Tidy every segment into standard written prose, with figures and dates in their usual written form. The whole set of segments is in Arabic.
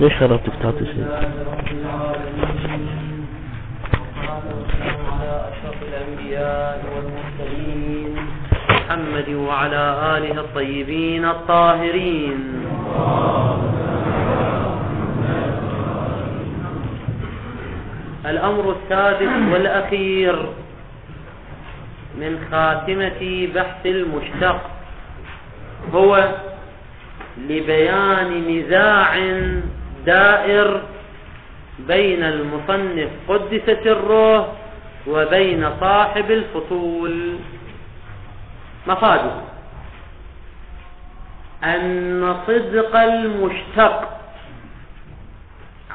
ليش خربتك تعطي شيء؟ على أشرف الأنبياء والمرسلين محمد وعلى آله الطيبين الطاهرين. الأمر السادس والأخير من خاتمة بحث المشتق هو لبيان نزاع دائر بين المصنف قدس سره وبين صاحب الفصول. مفاده أن صدق المشتق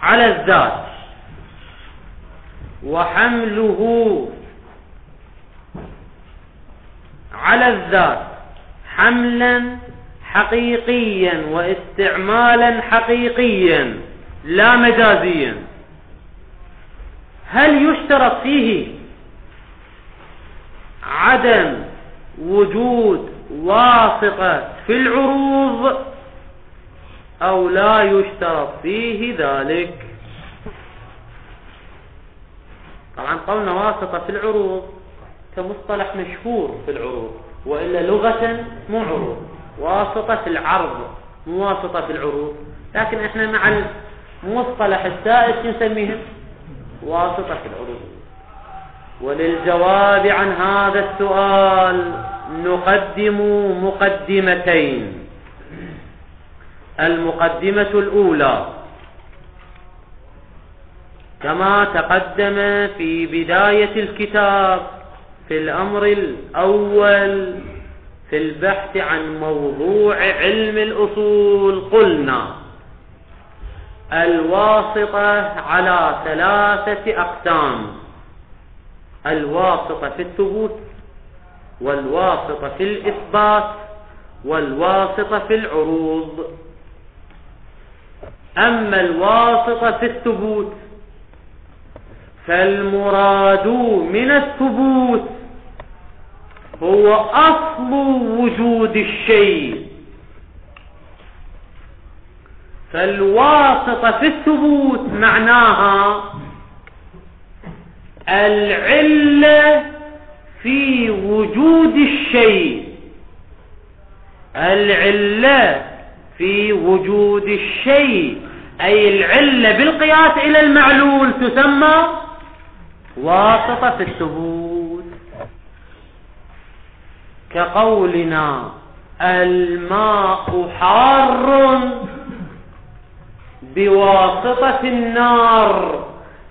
على الذات وحمله على الذات حملا حقيقيا واستعمالا حقيقيا لا مجازيا، هل يشترط فيه عدم وجود واسطة في العروض أو لا يشترط فيه ذلك؟ طبعا قولنا واسطة في العروض كمصطلح مشهور في العروض، وإلا لغة مو عروض، واسطة في العرض مو واسطة في العروض، لكن احنا مع المصطلح السائد نسميه واسطة في العروض. وللجواب عن هذا السؤال نقدم مقدمتين. المقدمة الأولى كما تقدم في بداية الكتاب في الأمر الأول في البحث عن موضوع علم الأصول، قلنا الواسطة على ثلاثة أقسام: الواسطة في الثبوت، والواسطة في الإثبات، والواسطة في العروض. أما الواسطة في الثبوت فالمراد من الثبوت هو أصل وجود الشيء. فالواسطة في الثبوت معناها العلة في وجود الشيء، العلة في وجود الشيء، أي العلة بالقياس إلى المعلول تسمى واسطة في الثبوت. كقولنا الماء حار بواسطة النار،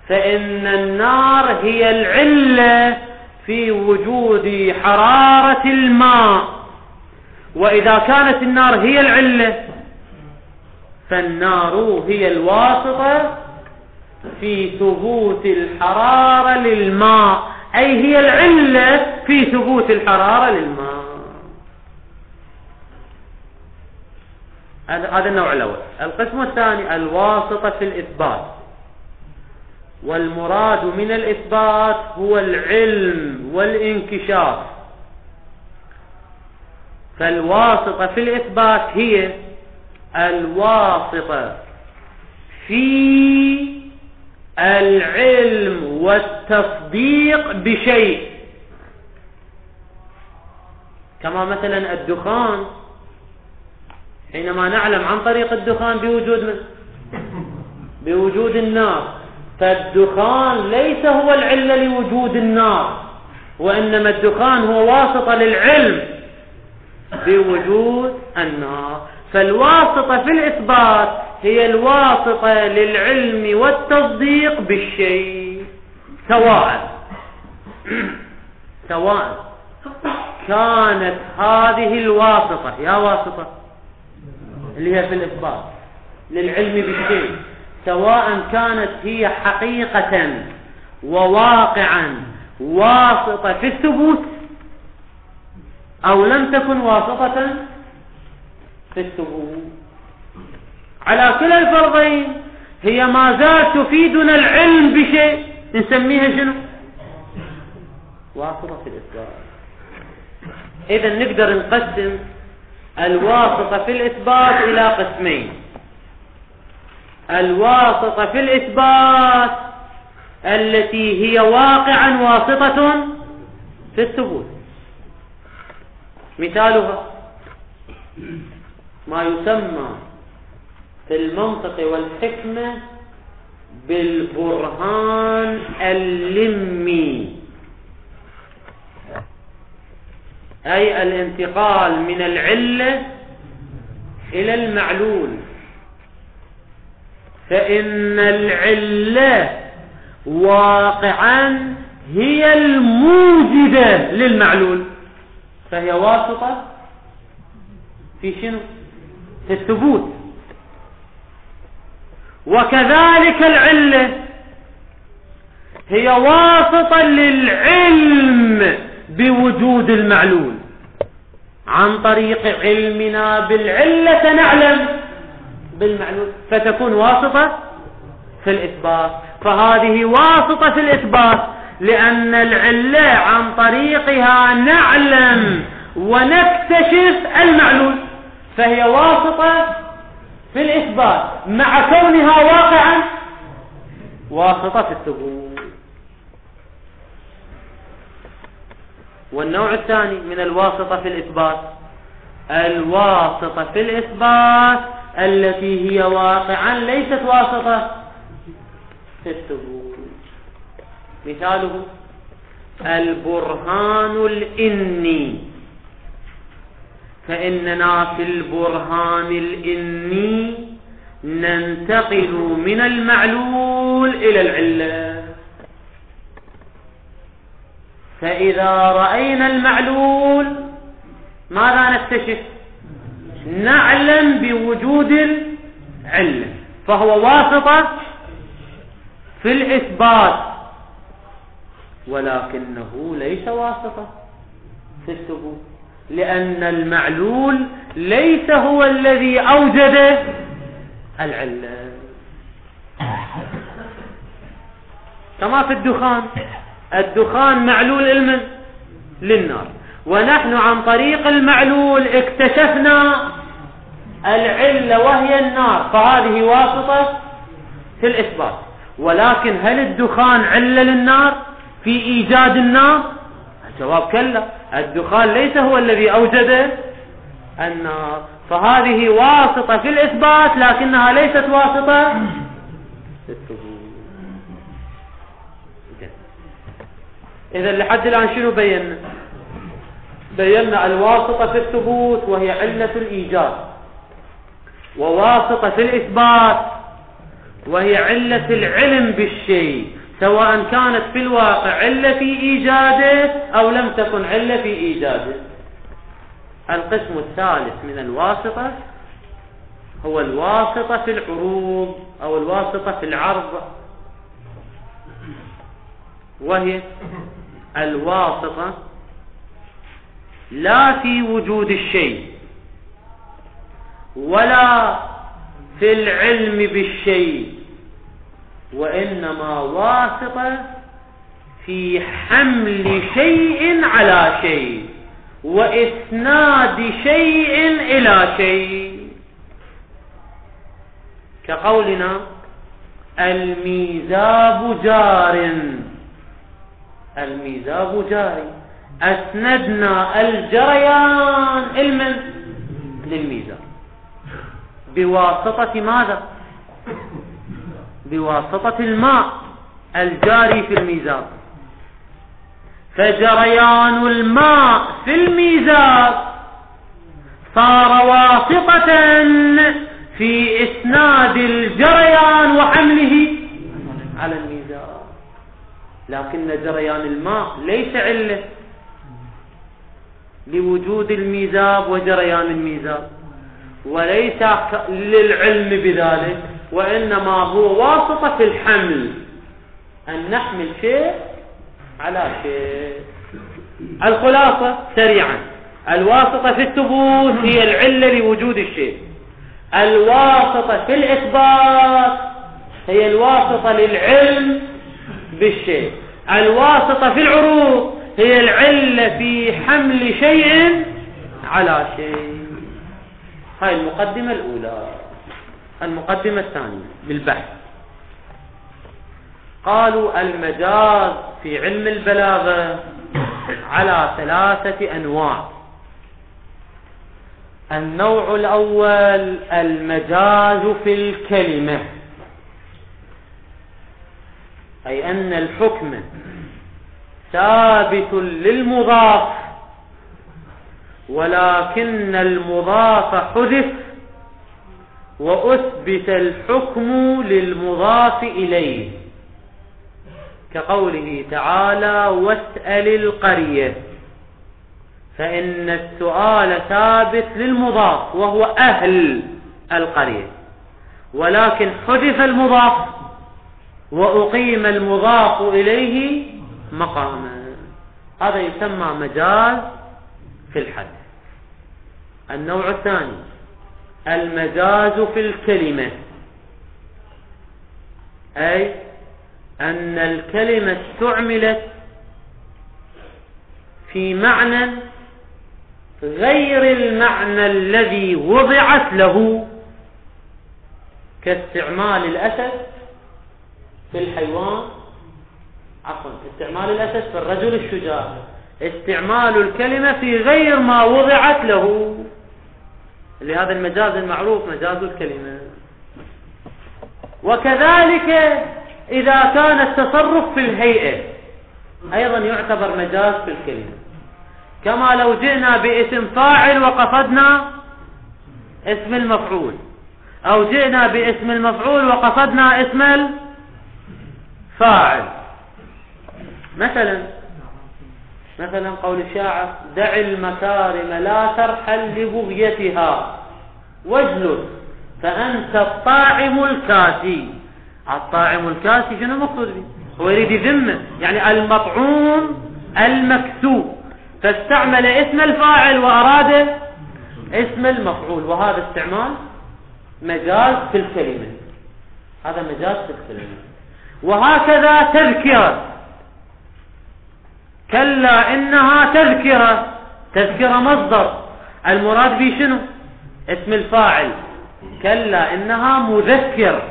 فإن النار هي العلة في وجود حرارة الماء، وإذا كانت النار هي العلة فالنار هي الواسطة في ثبوت الحرارة للماء، أي هي العلة في ثبوت الحرارة للماء. هذا النوع الأول. القسم الثاني الواسطة في الإثبات، والمراد من الإثبات هو العلم والانكشاف. فالواسطة في الإثبات هي الواسطة في العلم والتصديق بشيء، كما مثلا الدخان، حينما نعلم عن طريق الدخان بوجود النار، فالدخان ليس هو العلة لوجود النار، وإنما الدخان هو واسطة للعلم بوجود النار. فالواسطة في الإثبات هي الواسطة للعلم والتصديق بالشيء، سواء كانت هذه الواسطة يا واسطة اللي هي في الإثبات للعلم بالشيء، سواء كانت هي حقيقة وواقعا واسطة في الثبوت أو لم تكن واسطة في الثبوت. على كلا الفرضين هي ما زالت تفيدنا العلم بشيء، نسميها شنو؟ واسطة في الإثبات. إذا نقدر نقسم الواسطة في الإثبات إلى قسمين. الواسطة في الإثبات التي هي واقعا واسطة في الثبوت، مثالها ما يسمى في المنطق والحكمة بالبرهان اللمي، أي الانتقال من العلة إلى المعلول. فإن العلة واقعا هي الموجدة للمعلول، فهي واسطة في شنو؟ في الثبوت. وكذلك العلة هي واسطة للعلم بوجود المعلول، عن طريق علمنا بالعلة نعلم بالمعلول، فتكون واسطة في الإثبات. فهذه واسطة في الإثبات لأن العلة عن طريقها نعلم ونكتشف المعلول، فهي واسطة في الإثبات مع كونها واقعا واسطة في الثبوت. والنوع الثاني من الواسطة في الإثبات الواسطة في الإثبات التي هي واقعا ليست واسطة في الثبوت، مثاله البرهان الإني. فإننا في البرهان الإني ننتقل من المعلول إلى العلة، فإذا رأينا المعلول ماذا نكتشف؟ نعلم بوجود العلة، فهو واسطة في الإثبات ولكنه ليس واسطة في الثبوت، لأن المعلول ليس هو الذي أوجد العلة. كما في الدخان، الدخان معلول علما للنار، ونحن عن طريق المعلول اكتشفنا العلة وهي النار، فهذه واسطة في الإثبات. ولكن هل الدخان علة للنار في إيجاد النار؟ الجواب كلا، الدخان ليس هو الذي أوجد النار، فهذه واسطة في الإثبات لكنها ليست واسطة في الثبوت. إذا لحد الآن شنو بينا؟ بينا الواسطة في الثبوت وهي علة الإيجاد، وواسطة في الإثبات وهي علة العلم بالشيء، سواء كانت في الواقع علة في إيجاده أو لم تكن علة في إيجاده. القسم الثالث من الواسطة هو الواسطة في العروض أو الواسطة في العرض، وهي الواسطة لا في وجود الشيء ولا في العلم بالشيء، وإنما واسطة في حمل شيء على شيء وإسناد شيء إلى شيء، كقولنا الميزاب جار، الميزاب جاري، أسندنا الجريان علما للميزاب بواسطة ماذا؟ بواسطة الماء الجاري في الميزاب، فجريان الماء في الميزاب صار واسطة في إسناد الجريان وحمله على الميزاب، لكن جريان الماء ليس علة لوجود الميزاب وجريان الميزاب، وليس للعلم بذلك، وإنما هو واسطة في الحمل، أن نحمل شيء على شيء. الخلاصة سريعا، الواسطة في الثبوت هي العلة لوجود الشيء، الواسطة في الإثبات هي الواسطة للعلم بالشيء، الواسطة في العروض هي العلة في حمل شيء على شيء. هاي المقدمة الأولى. المقدمة الثانية بالبحث، قالوا المجاز في علم البلاغة على 3 أنواع. النوع الأول المجاز في الكلمة، أي أن الحكم ثابت للمضاف ولكن المضاف حذف وأثبت الحكم للمضاف إليه، كقوله تعالى واسأل القرية، فإن السؤال ثابت للمضاف وهو أهل القرية، ولكن حذف المضاف وأقيم المضاف إليه مقاما. هذا يسمى مجاز في الحد. النوع الثاني المجاز في الكلمة، أي أن الكلمة استعملت في معنى غير المعنى الذي وضعت له، كاستعمال الأسد في الحيوان، استعمال الأسد في الرجل الشجاع، استعمال الكلمة في غير ما وضعت له، لهذا المجاز المعروف مجاز الكلمة. وكذلك إذا كان التصرف في الهيئة أيضا يعتبر مجاز في الكلمة، كما لو جئنا باسم فاعل وقصدنا اسم المفعول، أو جئنا باسم المفعول وقصدنا اسم الفاعل. مثلا قول الشاعر دع المكارم لا ترحل لبغيتها واجلس فأنت الطاعم الكاسي. الطاعم الكاسي شنو المقصود به؟ هو يريد يذمه، يعني المطعوم المكسو، فاستعمل اسم الفاعل وأراد اسم المفعول، وهذا استعمال مجاز في الكلمة، هذا مجاز في الكلمة. وهكذا تذكرة، كلا إنها تذكرة، تذكرة مصدر، المراد به شنو؟ اسم الفاعل، كلا إنها مذكر،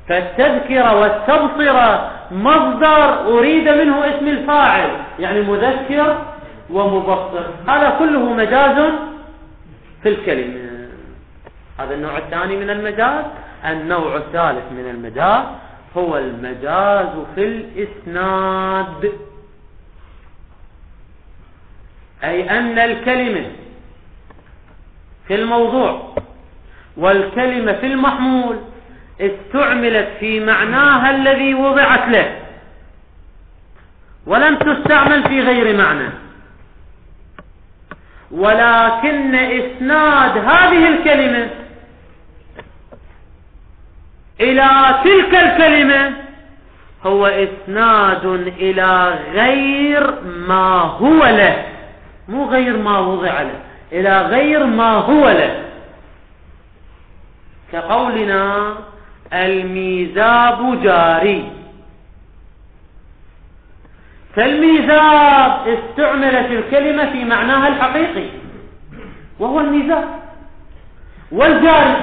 فالتذكرة والتبصرة مصدر أريد منه اسم الفاعل، يعني مذكر ومبصر، هذا كله مجاز في الكلمة. هذا النوع الثاني من المجاز. النوع الثالث من المجاز هو المجاز في الإسناد، أي أن الكلمة في الموضوع والكلمة في المحمول استعملت في معناها الذي وضعت له ولم تستعمل في غير معنى، ولكن إسناد هذه الكلمة إلى تلك الكلمة هو إسناد إلى غير ما هو له، مو غير ما وضع له، إلى غير ما هو له، كقولنا الميزاب جاري. فالميزاب استعملت الكلمة في معناها الحقيقي وهو الميزاب، والجاري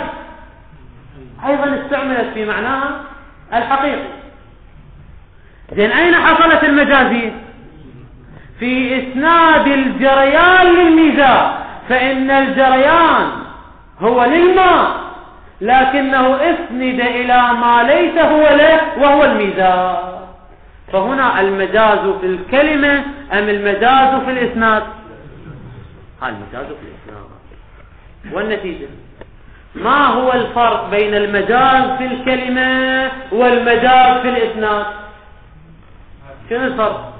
أيضا استعملت في معناها الحقيقي. زين أين حصلت المجازية؟ في إسناد الجريان للميزاب، فإن الجريان هو للماء لكنه اسند إلى ما ليس هو له وهو الميزاب. فهنا المجاز في الكلمة أم المجاز في الإسناد؟ المجاز في الإسناد. والنتيجة ما هو الفرق بين المجاز في الكلمة والمجاز في الإسناد؟ شنو الفرق؟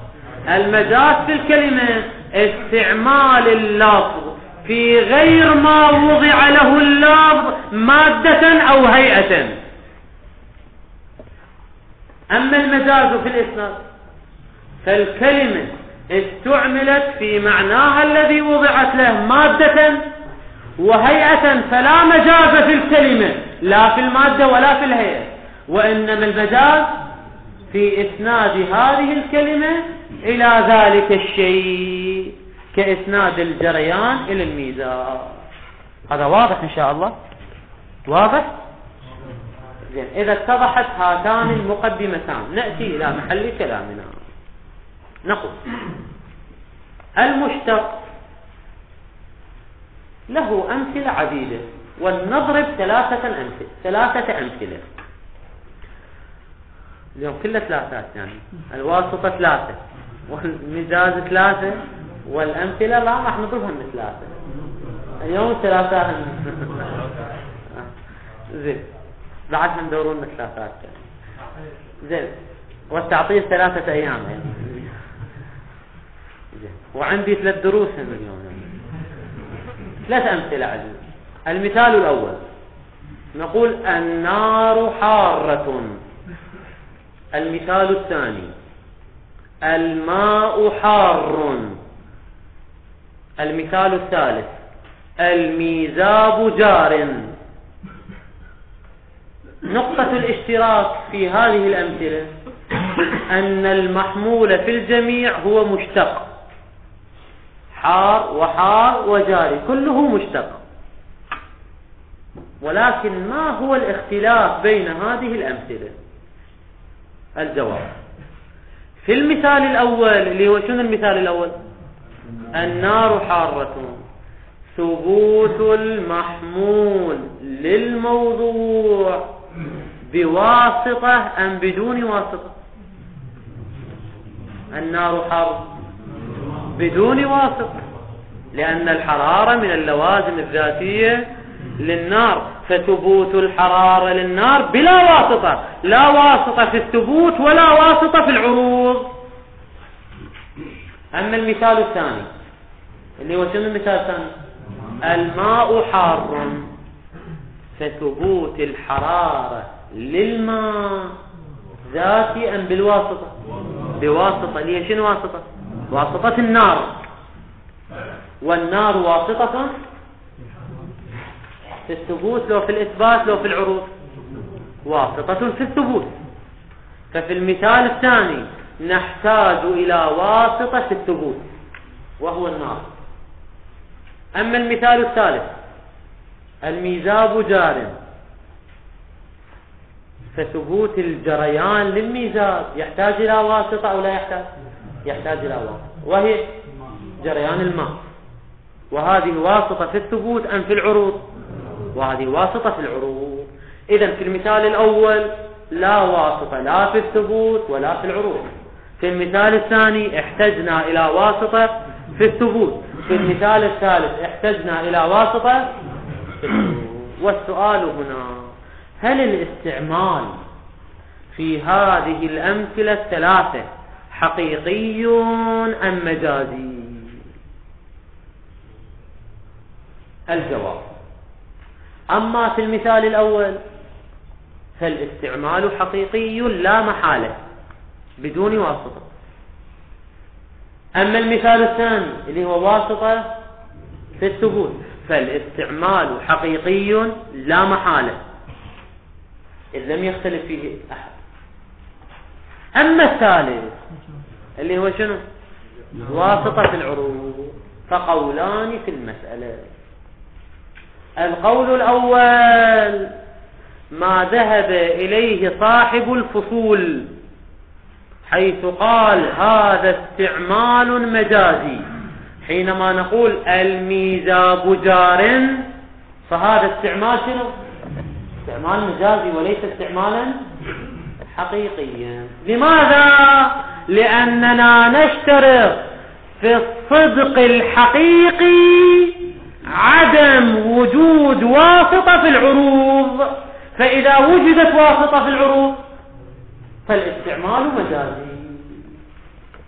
المجاز في الكلمة استعمال اللفظ في غير ما وضع له اللفظ مادة أو هيئة. أما المجاز في الإسناد فالكلمة استعملت في معناها الذي وضعت له مادة وهيئة، فلا مجاز في الكلمة لا في المادة ولا في الهيئة، وإنما المجاز في إسناد هذه الكلمة إلى ذلك الشيء كإسناد الجريان إلى الميزان. هذا واضح إن شاء الله؟ واضح؟ زين، إذا اتضحت هاتان المقدمتان نأتي إلى محل كلامنا. نقول المشتق له أمثلة عديدة، ولنضرب ثلاثة أمثلة. اليوم كله ثلاثات، يعني الواسطة 3 والمجاز 3 والأمثلة لا راح نضربهم 3 اليوم 3. زين، بعد ندورون 3 زين، والتعطيل 3 أيام يعني. زين، وعندي 3 دروس اليوم يعني. 3 أمثلة عزيز. المثال الأول نقول النار حارة. المثال الثاني الماء حار. المثال الثالث الميزاب جار. نقطة الاشتراك في هذه الأمثلة أن المحمول في الجميع هو مشتق، حار وحار وجاري كله مشتق. ولكن ما هو الاختلاف بين هذه الأمثلة؟ الجواب في المثال الأول اللي هو شنو المثال الأول؟ النار حارة، ثبوت المحمول للموضوع بواسطة أم بدون واسطة؟ النار حار بدون واسطة، لأن الحرارة من اللوازم الذاتية للنار، فثبوت الحرارة للنار بلا واسطة، لا واسطة في الثبوت ولا واسطة في العروض. أما المثال الثاني اللي هو شنو المثال الثاني؟ الماء حار، فثبوت الحرارة للماء ذاتي أم بالواسطة؟ بواسطة. اللي هي شنو واسطة؟ واسطة النار، والنار واسطة في الثبوت لو في الإثبات لو في العروض؟ واسطة في الثبوت. ففي المثال الثاني نحتاج إلى واسطة في الثبوت وهو النار. أما المثال الثالث الميزاب جار، فثبوت الجريان للميزاب يحتاج إلى واسطة أو لا يحتاج؟ يحتاج إلى واسطة، وهي جريان الماء. وهذه واسطة في الثبوت أم في العروض؟ وهذه واسطة في العروض. إذن في المثال الأول لا واسطة لا في الثبوت ولا في العروض. في المثال الثاني احتجنا إلى واسطة في الثبوت. في المثال الثالث احتجنا إلى واسطة في العروض. والسؤال هنا هل الاستعمال في هذه الأمثلة الثلاثة حقيقي أم مجازي؟ الجواب أما في المثال الأول فالاستعمال حقيقي لا محالة بدون واسطة. أما المثال الثاني اللي هو واسطة في الثبوت فالاستعمال حقيقي لا محالة إذ لم يختلف فيه أحد. أما الثالث اللي هو شنو؟ واسطة في العروض، فقولان في المسألة. القول الأول ما ذهب إليه صاحب الفصول حيث قال هذا استعمال مجازي. حينما نقول الميزاب جار فهذا استعمال شنو؟ استعمال مجازي وليس استعمالا حقيقيا. لماذا؟ لأننا نشترط في الصدق الحقيقي عدم وجود واسطة في العروض، فإذا وجدت واسطة في العروض فالاستعمال مجازي.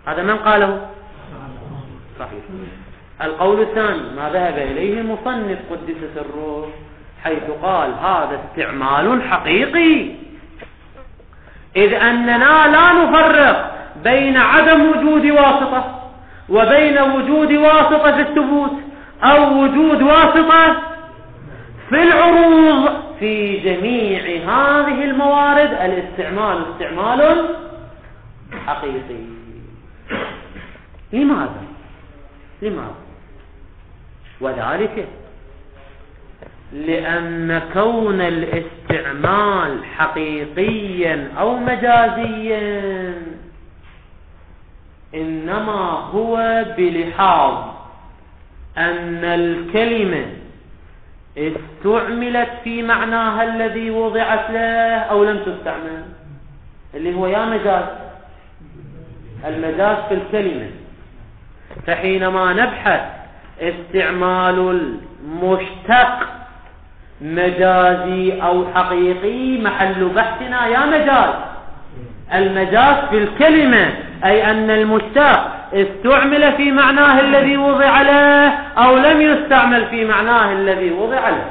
هذا من قاله؟ صحيح. القول الثاني ما ذهب إليه المصنف قدس سره حيث قال هذا استعمال حقيقي، إذ أننا لا نفرق بين عدم وجود واسطة وبين وجود واسطة في الثبوت أو وجود واسطة في العروض. في جميع هذه الموارد الاستعمال استعمال حقيقي. لماذا؟ وذلك لأن كون الاستعمال حقيقيا أو مجازيا إنما هو بلحاظ أن الكلمة استعملت في معناها الذي وضعت له أو لم تستعمل، اللي هو يا مجاز، المجاز في الكلمة. فحينما نبحث استعمال المشتق مجازي أو حقيقي، محل بحثنا يا مجاز. المجاز في الكلمة أي أن المشتق استعمل في معناه الذي وضع له أو لم يستعمل في معناه الذي وضع له.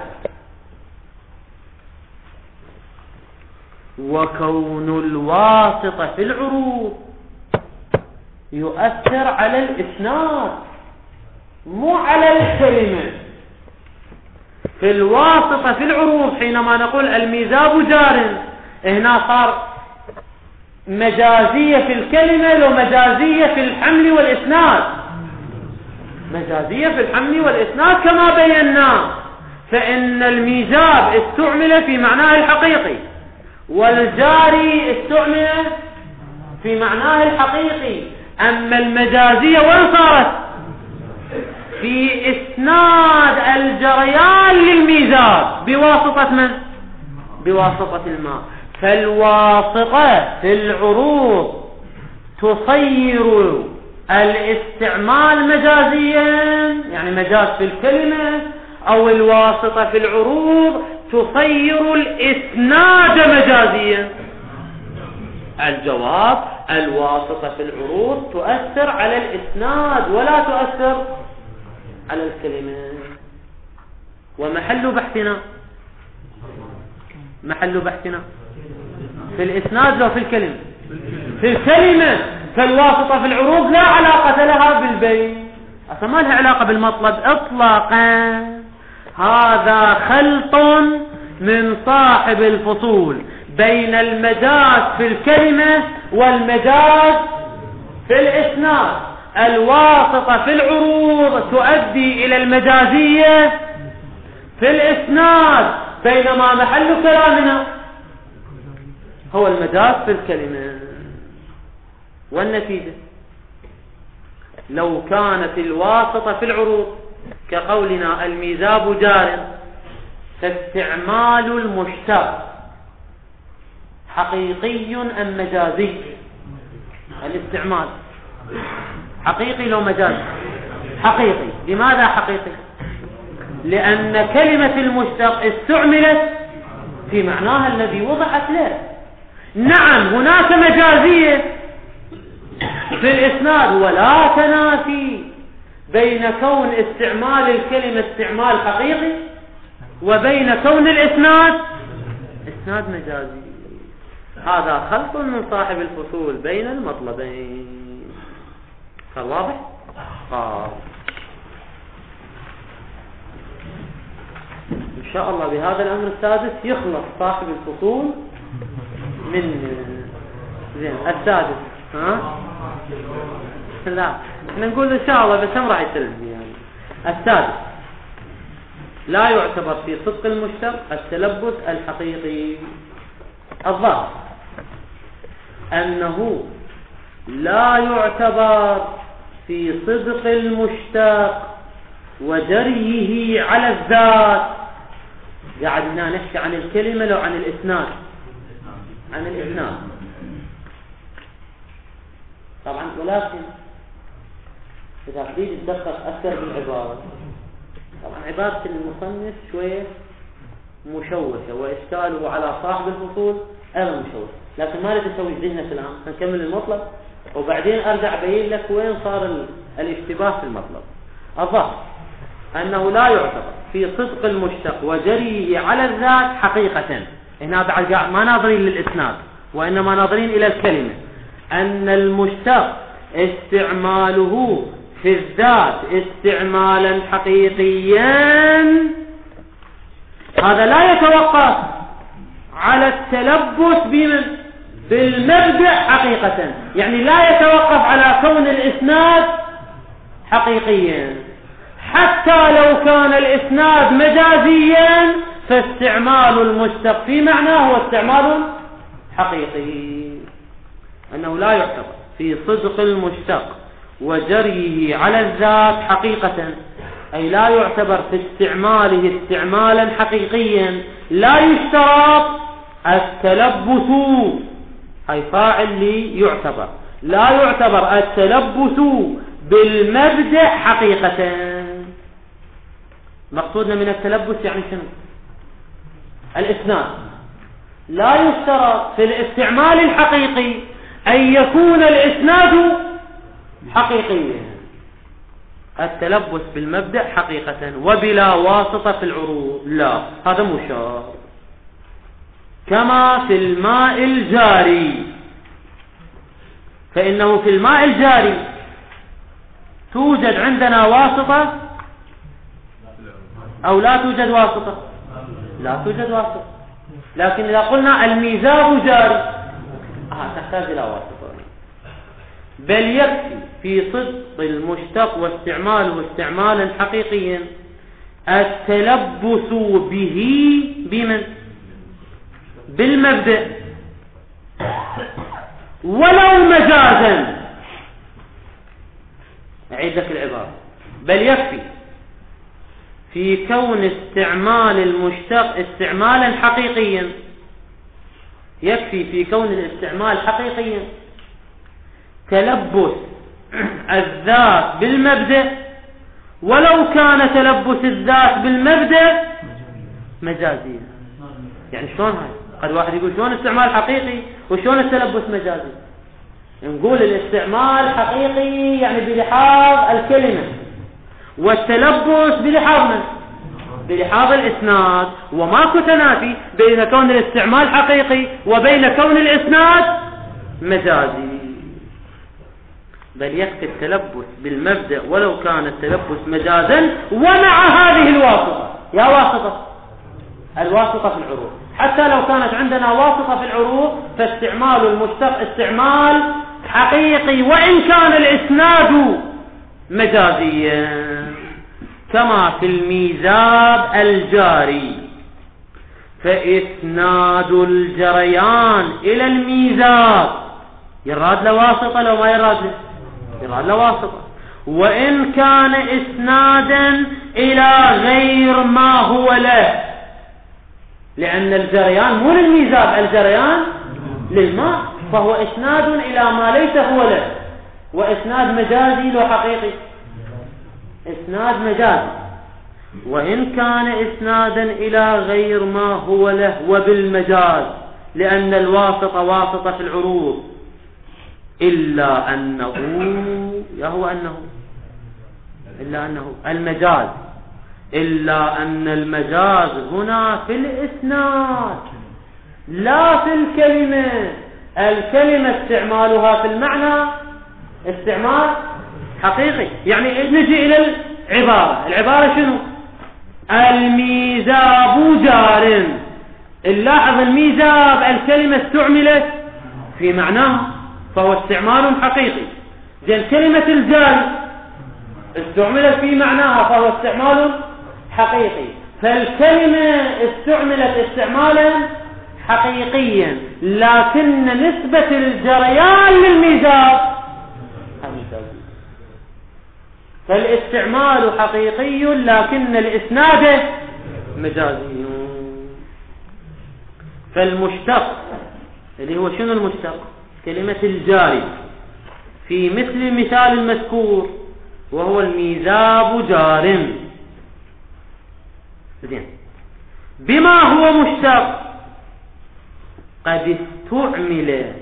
وكون الواسطة في العروض يؤثر على الإسناد مو على الكلمة. في الواسطة في العروض حينما نقول الميزاب جار، هنا صار مجازية في الكلمة لو مجازية في الحمل والإسناد، مجازية في الحمل والإسناد كما بينا. فإن الميزاب استعمل في معناه الحقيقي، والجاري استعمل في معناه الحقيقي. أما المجازية وين صارت؟ في إسناد الجريان للميزاب بواسطة من؟ بواسطة الماء. فالواسطة في العروض تصير الاستعمال مجازيا، يعني مجاز في الكلمة، أو الواسطة في العروض تصير الإسناد مجازيا. الجواب الواسطة في العروض تؤثر على الإسناد ولا تؤثر على الكلمة. ومحل بحثنا في الإسناد لو في الكلمة؟ في الكلمة. فالواسطة في العروض لا علاقة لها بالبين، أصلا ما لها علاقة بالمطلب إطلاقا. هذا خلط من صاحب الفصول بين المجاز في الكلمة والمجاز في الإسناد. الواسطة في العروض تؤدي إلى المجازية في الإسناد، بينما محل كلامنا هو المجاز في الكلمة. والنتيجة لو كانت الواسطة في العروض كقولنا الميزاب جار، فاستعمال المشتق حقيقي أم مجازي؟ الاستعمال حقيقي لو مجازي؟ حقيقي. لماذا حقيقي؟ لأن كلمة المشتق استعملت في معناها الذي وضعت له. نعم هناك مجازية في الإسناد، ولا تنافي بين كون استعمال الكلمة استعمال حقيقي وبين كون الإسناد إسناد مجازي. هذا خلط من صاحب الفصول بين المطلبين. واضح؟ إن شاء الله بهذا الأمر السادس يخلص صاحب الفصول من زين. السادس لا احنا نقول إن شاء الله، بس هم راح يسلم يعني. السادس لا يعتبر في صدق المشتق التلبس الحقيقي. الظاهر أنه لا يعتبر في صدق المشتق وجريه على الذات. قاعدنا نحكي عن الكلمة لو عن الإسناد؟ عن الإسناد طبعا. ولكن إذا تريد تدقق أكثر بالعبارة، طبعا عبارة المصنف شوية مشوشة، وإشكاله على صاحب الفصول أيضا مشوش، لكن ما لازم تسوي ذهنك الآن. نكمل المطلب وبعدين أرجع أبين لك وين صار الاشتباه في المطلب. الظاهر أنه لا يعتبر في صدق المشتق وجريه على الذات حقيقة. هنا بعد ما ناظرين للإسناد وإنما ناظرين إلى الكلمة. أن المشتق استعماله في الذات استعمالا حقيقيا، هذا لا يتوقف على التلبس بالمبدأ حقيقة. يعني لا يتوقف على كون الإسناد حقيقيا، حتى لو كان الإسناد مجازيا فاستعمال المشتق في معناه هو استعمال حقيقي، أنه لا يعتبر في صدق المشتق وجريه على الذات حقيقة، أي لا يعتبر في استعماله استعمالا حقيقيا، لا يشترط التلبس، أي فاعل لي يعتبر، لا يعتبر التلبس بالمبدأ حقيقة. مقصودنا من التلبس يعني شنو؟ الإسناد. لا يشترط في الاستعمال الحقيقي أن يكون الإسناد حقيقيا، التلبس بالمبدأ حقيقة وبلا واسطة في العروض، لا، هذا مشار. كما في الماء الجاري، فإنه في الماء الجاري توجد عندنا واسطة أو لا توجد واسطة؟ لا توجد واسطة، لكن إذا قلنا الميزاب جاري تحتاج إلى واسطة. بل يكفي في صدق المشتق واستعماله استعمالا حقيقيا التلبس به بمن؟ بالمبدأ ولو مجازا. أعيد لك العبارة. بل يكفي في كون استعمال المشتق استعمالا حقيقيا، يكفي في كون الاستعمال حقيقيا تلبس الذات بالمبدأ ولو كان تلبس الذات بالمبدأ مجازيا. يعني شلون هاي؟ قد واحد يقول شلون استعمال حقيقي وشلون التلبس مجازي؟ نقول الاستعمال حقيقي يعني بلحاظ الكلمة، والتلبس بلحاظ من؟ بلحاظ الإسناد، وماكو تنافي بين كون الاستعمال حقيقي وبين كون الإسناد مجازي. بل يكفي التلبس بالمبدأ ولو كان التلبس مجازا ومع هذه الواسطة. يا واسطة الواسطة في العروض، حتى لو كانت عندنا واسطة في العروض فاستعمال المشتق استعمال حقيقي وإن كان الإسناد مجازيا. كما في الميزاب الجاري، فإسناد الجريان إلى الميزاب يراد له واسطة لو ما يراد له؟ يراد له واسطة، وإن كان إسنادا إلى غير ما هو له، لأن الجريان مو للميزاب، الجريان للماء، فهو إسناد إلى ما ليس هو له، وإسناد مجازي لو حقيقي، إسناد مجازي. وإن كان إسنادا إلى غير ما هو له وبالمجاز، لأن الواسطة واسطة في العروض، إلا أنه المجاز، إلا أن المجاز هنا في الإسناد لا في الكلمة. الكلمة استعمالها في المعنى استعمال حقيقي. يعني نجي إلى العبارة شنو؟ الميزاب جار. نلاحظ الميزاب الكلمة استعملت في معناه فهو استعمال حقيقي. زين كلمة الجار استعملت في معناها فهو استعمال حقيقي، فالكلمة استعملت استعمالا حقيقيا، لكن نسبة الجريان للميزاب مجازي. فالاستعمال حقيقي لكن الإسناد مجازي. فالمشتق اللي هو شنو المشتق؟ كلمة الجاري في مثل المثال المذكور وهو الميزاب جار. بما هو مشتق قد استعمل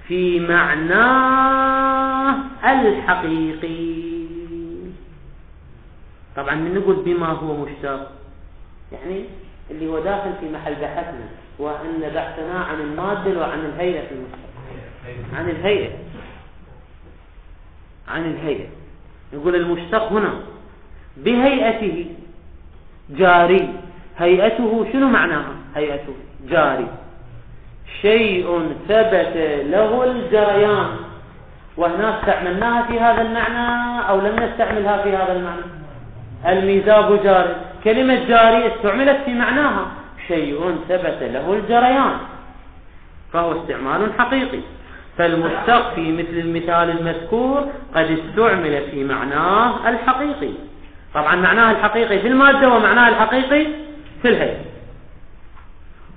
في معناه الحقيقي. طبعا من نقول بما هو مشتق يعني اللي هو داخل في محل بحثنا، وأن بحثنا عن المادة وعن الهيئة في المشتق، عن الهيئة. نقول المشتق هنا بهيئته جاري. هيئته شنو معناها؟ هيئته جاري، شيء ثبت له الجريان وهنا استعملناها في هذا المعنى أو لم نستعملها في هذا المعنى. الميزاب جاري، كلمة جاري استعملت في معناها شيء ثبت له الجريان، فهو استعمال حقيقي. فالمشتق في مثل المثال المذكور قد استعمل في معناه الحقيقي. طبعا معناه الحقيقي في المادة ومعناه الحقيقي في الهيئة.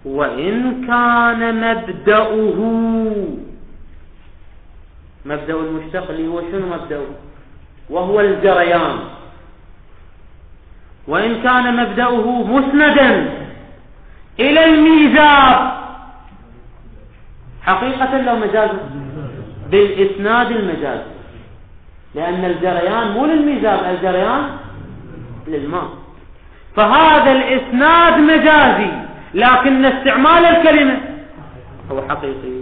وإن كان مبدأ المشتق اللي هو شنو مبدأه؟ وهو الجريان. وإن كان مبدأه مسندا إلى الميزاب حقيقة لو مجازا بالإسناد المجازي، لأن الجريان مو للميزاب، الجريان للماء، فهذا الإسناد مجازي لكن استعمال الكلمة هو حقيقي.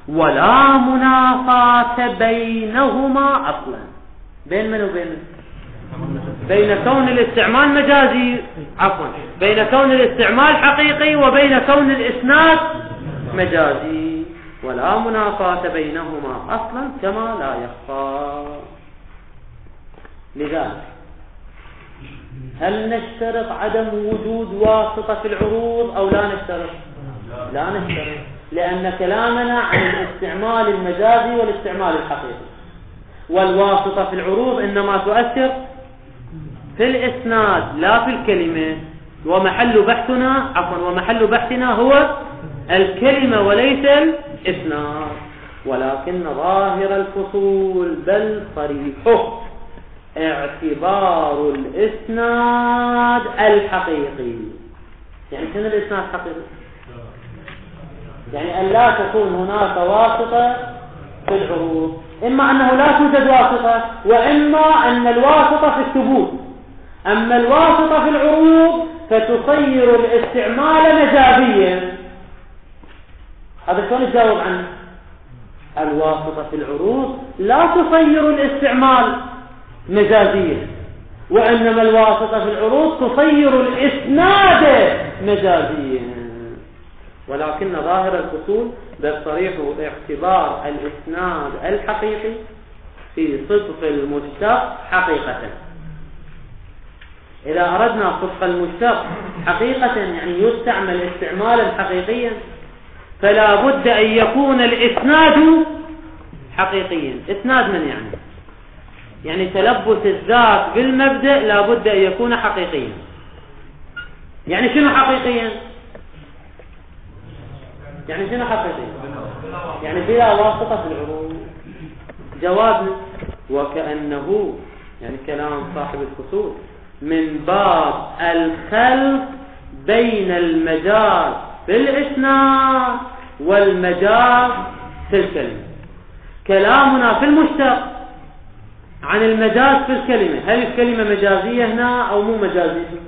ولا منافاة بينهما أصلا. بين من وبين؟ بين كون الاستعمال مجازي، عفوا، بين كون الاستعمال حقيقي وبين كون الإسناد مجازي. ولا منافاة بينهما أصلا كما لا يخفى. لذلك هل نشترط عدم وجود واسطة في العروض أو لا نشترط؟ لا نشترط، لأن كلامنا عن الاستعمال المجازي والاستعمال الحقيقي، والواسطة في العروض إنما تؤثر في الإسناد لا في الكلمة. ومحل بحثنا هو الكلمة وليس الإسناد. ولكن ظاهر الفصول بل صريحه اعتبار الإسناد الحقيقي. يعني شنو الإسناد الحقيقي؟ يعني أن لا تكون هناك واسطة في العروض، إما أنه لا توجد واسطة، وإما أن الواسطة في الثبوت. أما الواسطة في العروض فتصير الاستعمال مجازيا. هذا شلون نجاوب عنه؟ الواسطة في العروض لا تصير الاستعمال مجازيا، وإنما الواسطة في العروض تصير الإسناد مجازيا. ولكن ظاهر الفصول بل صريحه اعتبار الإسناد الحقيقي في صدق المشتق حقيقة. إذا أردنا صدق المشتق حقيقة يعني يستعمل استعمالا حقيقيا، فلا بد أن يكون الإسناد حقيقيا. إسناد من يعني تلبس الذات بالمبدأ لا بد أن يكون حقيقيا. يعني شنو حقيقيا؟ يعني شنو حقيقيا؟ يعني بلا واسطة في العروض. جوابنا وكأنه يعني كلام صاحب الفصول من باب الخلط بين المجاز في الإسناد والمجاز في الكلمة. كلامنا في المشتق عن المجاز في الكلمة، هل الكلمة مجازية هنا أو مو مجازية؟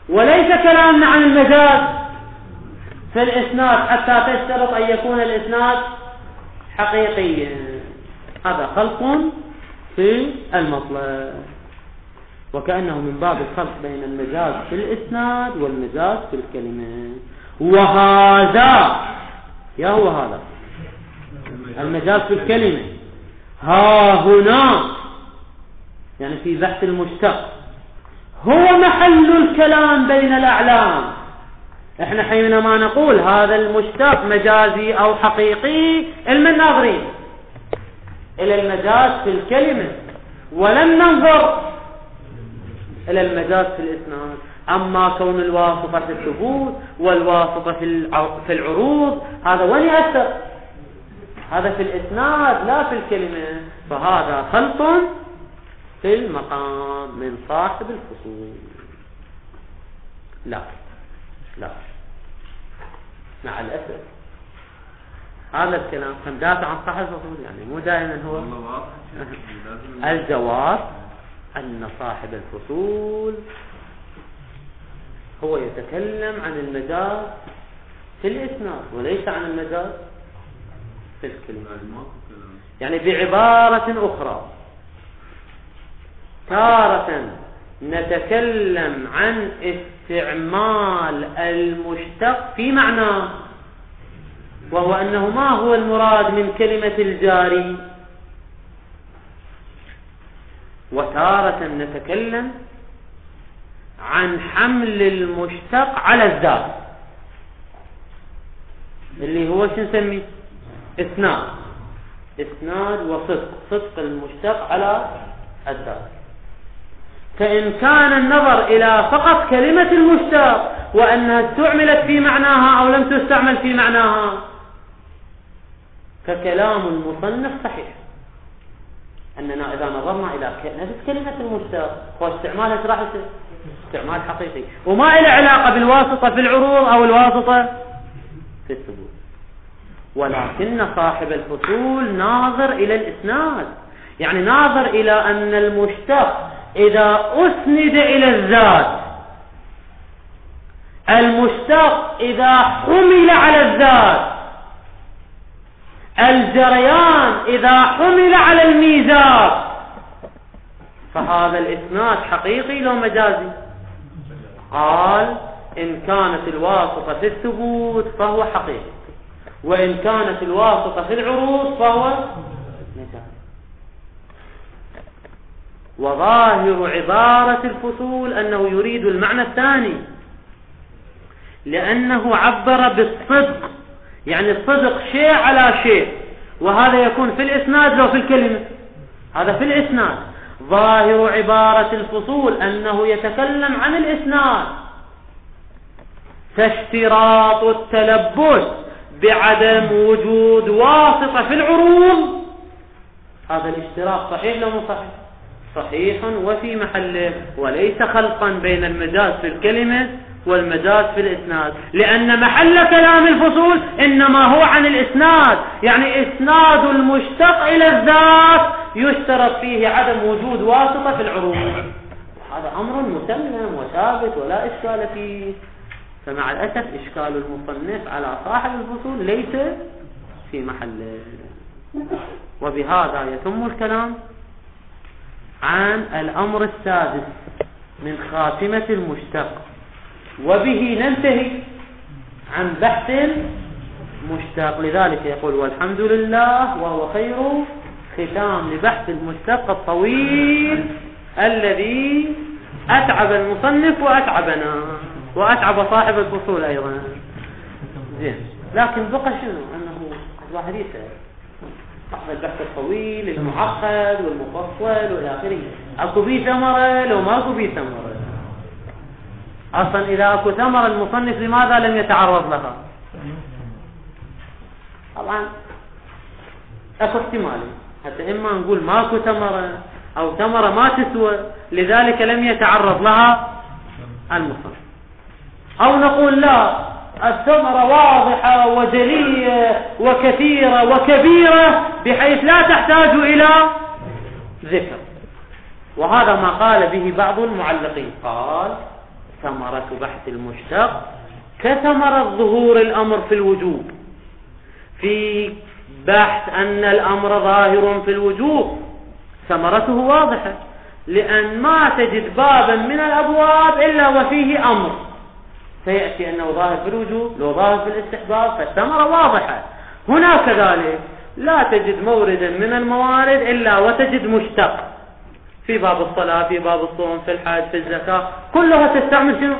وليس كلامنا عن المجاز في الإسناد حتى تشترط أن يكون الإسناد حقيقيا. هذا خلط في المطلب. وكأنه من باب الخلط بين المجاز في الإسناد والمجاز في الكلمة. وهذا هو هذا المجاز في الكلمة. ها هنا يعني في بحث المشتق هو محل الكلام بين الأعلام. احنا حينما نقول هذا المشتق مجازي أو حقيقي علم الناظرين إلى المجاز في الكلمة، ولم ننظر إلى المجاز في الإسناد. أما كون الواسطة في الثبوت والواسطة في العروض هذا وين يأثر؟ هذا في الإسناد لا في الكلمة. فهذا خلط في المقام من صاحب الفصول. لا مع الأسف هذا الكلام كان دافع عن صاحب الفصول، يعني مو دائما هو. الجواب أن صاحب الفصول هو يتكلم عن المجاز في الإسناد وليس عن المجاز في الكلمة. يعني بعبارة أخرى، تارة نتكلم عن استعمال المشتق في معناه، وهو أنه ما هو المراد من كلمة الجاري وتارة نتكلم عن حمل المشتق على الذات اللي هو شو نسميه إسناد وصدق المشتق على الذات. فإن كان النظر إلى فقط كلمة المشتق وأنها استعملت في معناها أو لم تستعمل في معناها فكلام المصنف صحيح، أننا إذا نظرنا إلى نفس كلمة المشتق واستعمالها راح يصير استعمال حقيقي وما إلى علاقة بالواسطة في العروض أو الواسطة في الثبوت. ولكن صاحب الفصول ناظر إلى الإسناد، يعني ناظر إلى أن المشتق إذا أسند إلى الذات، المشتق إذا حمل على الذات، الجريان إذا حمل على الميزان، فهذا الإسناد حقيقي لو مجازي. قال إن كانت الواسطة في الثبوت فهو حقيقي، وإن كانت الواسطة في العروض فهو مجازي. وظاهر عبارة الفصول أنه يريد المعنى الثاني، لأنه عبر بالصدق، يعني الصدق شيء على شيء، وهذا يكون في الإسناد لو في الكلمة، هذا في الإسناد. ظاهر عبارة الفصول أنه يتكلم عن الإسناد، فاشتراط التلبس بعدم وجود واسطة في العروض، هذا الاشتراط صحيح لو مو صحيح؟ صحيح وفي محله، وليس خلطا بين المجاز في الكلمة والمجاز في الإسناد، لأن محل كلام الفصول إنما هو عن الإسناد، يعني إسناد المشتق إلى الذات يشترط فيه عدم وجود واسطة في العروض. هذا أمر مسلم وثابت ولا إشكال فيه. فمع الأسف إشكال المصنف على صاحب الفصول ليس في محله. وبهذا يتم الكلام عن الأمر السادس من خاتمة المشتق، وبه ننتهي عن بحث المشتق. لذلك يقول والحمد لله وهو خير ختام لبحث المشتق الطويل الذي أتعب المصنف وأتعبنا وأتعب صاحب الفصول أيضا. زين، لكن بقى شنو؟ أنه الواحد يسأل البحث الطويل المعقد والمفصل والى اخره، اكو بيه ثمره لو ما اكو بيه ثمره؟ اصلا اذا اكو ثمره المصنف لماذا لم يتعرض لها؟ طبعا اكو احتمالين، حتى اما نقول ماكو ثمره او ثمره ما تسوى لذلك لم يتعرض لها المصنف، او نقول لا الثمرة واضحة وجلية وكثيرة وكبيرة بحيث لا تحتاج إلى ذكر. وهذا ما قال به بعض المعلقين، قال ثمرة بحث المشتق كثمرة ظهور الأمر في الوجوب، في بحث أن الأمر ظاهر في الوجوب ثمرته واضحة، لأن ما تجد بابا من الأبواب إلا وفيه أمر، سيأتي أنه ظاهر في الوجوب لو ظاهر في الاستحباب فالثمرة واضحة. هنا كذلك لا تجد موردا من الموارد إلا وتجد مشتق، في باب الصلاة، في باب الصوم، في الحج، في الزكاة، كلها تستعمل شنو؟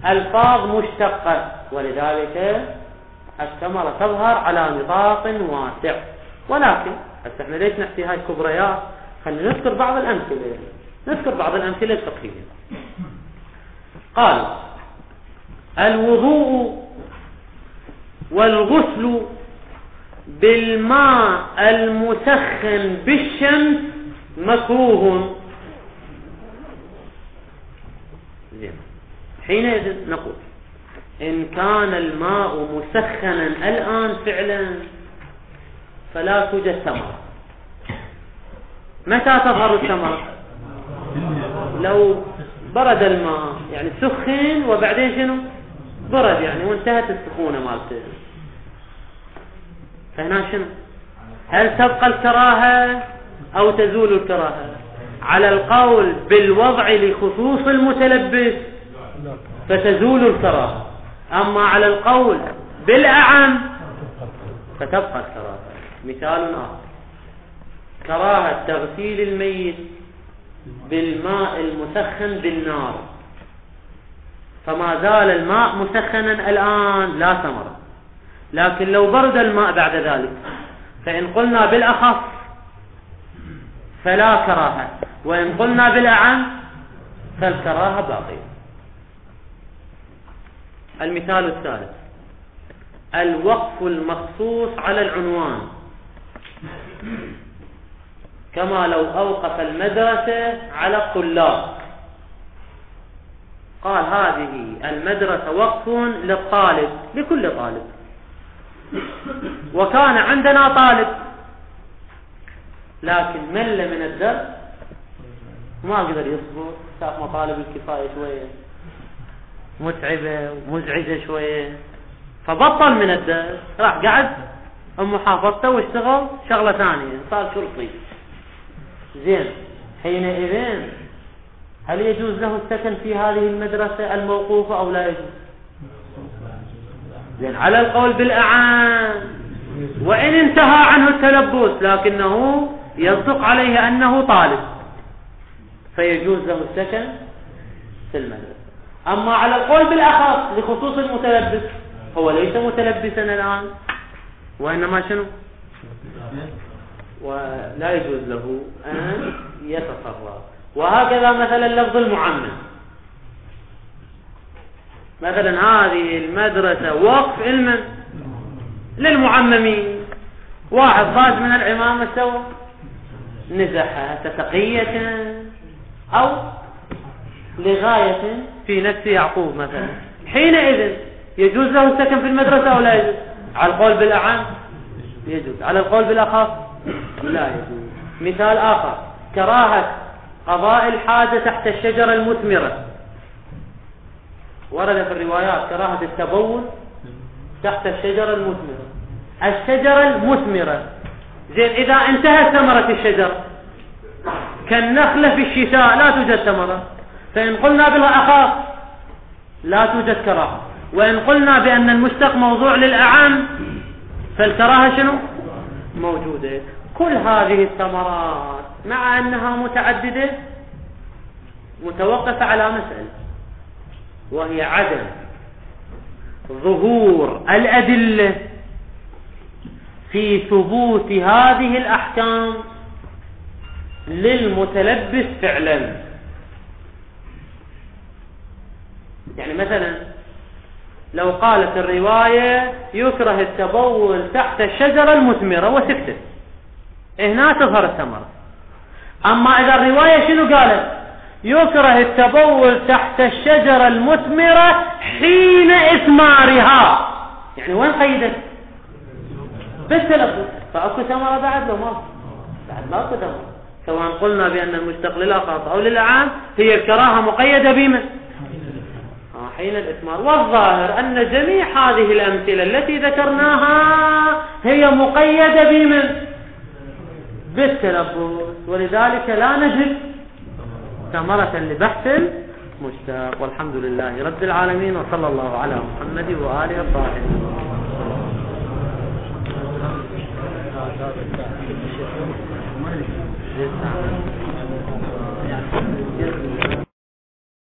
ألفاظ مشتقة، ولذلك الثمرة تظهر على نطاق واسع. ولكن هسه احنا ليش نحكي هاي الكبريات؟ خلينا نذكر بعض الأمثلة الفقهية. قال الوضوء والغسل بالماء المسخن بالشمس مكروه. حينئذ نقول إن كان الماء مسخنا الآن فعلا فلا توجد ثمرة. متى تظهر الثمرة؟ لو برد الماء، يعني سخن وبعدين شنو؟ برد، يعني وانتهت السخونة مالته. فهنا شنو؟ هل تبقى الكراهة أو تزول الكراهة؟ على القول بالوضع لخصوص المتلبس فتزول الكراهة، أما على القول بالأعم فتبقى الكراهة. مثال آخر: كراهة تغسيل الميت بالماء المسخن بالنار، فما زال الماء مسخنا الآن لا ثمرة. لكن لو برد الماء بعد ذلك، فإن قلنا بالأخف فلا كراهة، وإن قلنا بالأعم فالكراهة باقية. المثال الثالث: الوقف المخصوص على العنوان، كما لو أوقف المدرسة على الطلاب، قال هذه المدرسة وقف للطالب، لكل طالب، وكان عندنا طالب لكن مل من الدرس ما قدر يصبر، شاف مطالب الكفاية شوية متعبة ومزعجة شوية، فبطل من الدرس، راح قعد محافظته واشتغل شغلة ثانية، صار شرطي. زين، حينئذ هل يجوز له السكن في هذه المدرسة الموقوفة أو لا يجوز؟ زين، على القول بالأعان، وإن انتهى عنه التلبس لكنه يصدق عليه أنه طالب فيجوز له السكن في المدرسة. أما على القول بالأخص لخصوص المتلبس، هو ليس متلبسا الآن وإنما شنو؟ ولا يجوز له أن يتصرف. وهكذا مثلا لفظ المعمم، مثلا هذه المدرسة وقف علما للمعممين، واحد خارج من العمامة سوى نزحها تقية أو لغاية في نفس يعقوب مثلا، حينئذ يجوز له السكن في المدرسة أو لا يجوز؟ على القول بالأعم يجوز، على القول بالأخص لا يجوز. مثال آخر: كراهة قضاء الحاجة تحت الشجرة المثمرة، ورد في الروايات كراهة التبول تحت الشجرة المثمرة. الشجرة المثمرة، زين، إذا انتهت ثمرة الشجرة كالنخلة في الشتاء لا توجد ثمرة، فإن قلنا بالأخص لا توجد كراهة، وإن قلنا بأن المشتق موضوع للأعم فالكراهة شنو؟ موجودة. كل هذه الثمرات مع أنها متعددة متوقفة على مسألة، وهي عدم ظهور الأدلة في ثبوت هذه الأحكام للمتلبس فعلا. يعني مثلا لو قالت الرواية يكره التبول تحت الشجرة المثمرة وسكتت، هنا تظهر الثمرة. أما إذا الرواية شنو قالت؟ يكره التبول تحت الشجرة المثمرة حين إثمارها، يعني وين قيدت؟ بالتلفظ، فأكو ثمرة بعد لو ما بعد ما أكو ثمرة، سواء قلنا بأن المشتق للأخص أو للأعام هي الكراهة مقيدة بمن؟ حين الإثمار. والظاهر أن جميع هذه الأمثلة التي ذكرناها هي مقيدة بمن؟ بالتلفظ، ولذلك لا نجد ثمرة لبحث المشتق. والحمد لله رب العالمين، وصلى الله على محمد وآله الطاهرين.